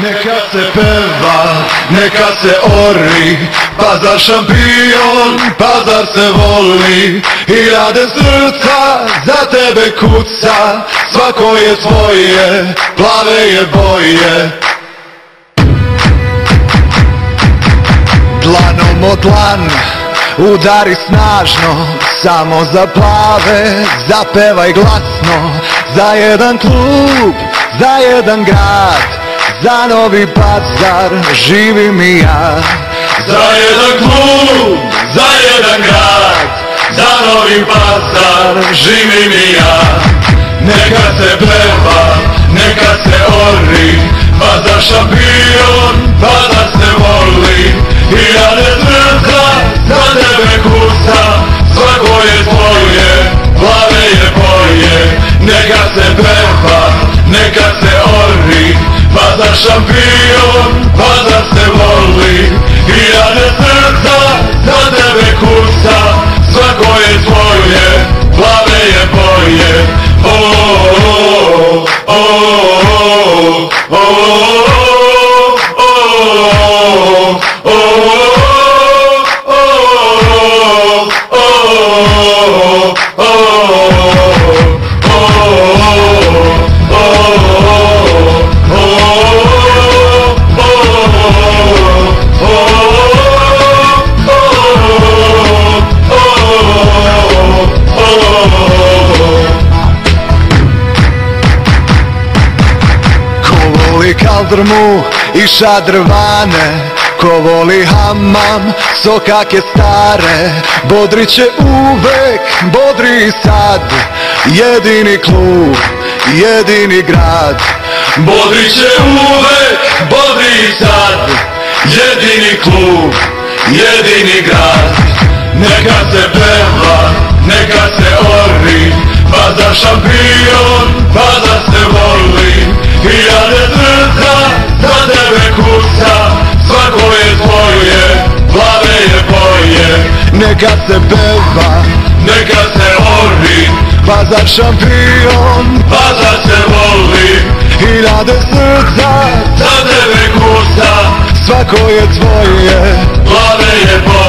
Neka se peva, neka se ori, Pazar šampion, Pazar se voli. Hiljade srca za tebe kuca, svako je svoje, plave je boje. Dlanom o dlan, udari snažno, samo za plave, zapevaj glasno. Za jedan klub, za jedan grad, za Novi Pazar živim i ja. Za jedan klub, za jedan grad, za Novi Pazar živim i ja. Neka se peva, neka se ori, Pazar šampion, Pazar se voli. Hiljade srca za tebe kuca, svako je tvoje, plave je boje. Neka se peva, neka se ori, Pazar šampion, Pazar se voli. Hiljade srca za tebe kuca, svako je tvoje, plave je boje. Kaldrmu i šadrvane, ko voli hamam, sokake stare. Bodri će uvek, bodri i sad, jedini klub, jedini grad. Bodri će uvek, bodri i sad, jedini klub, jedini grad. Neka se peva, neka se ori, Pazar šampion, Pazar se voli. Hiljade srca za tebe kuca, svako je tvoje, plave je boje. Neka se peva, neka se ori, Pazar šampion, Pazar se voli. Hiljade srca za tebe kuca, svako je tvoje, plave je boje.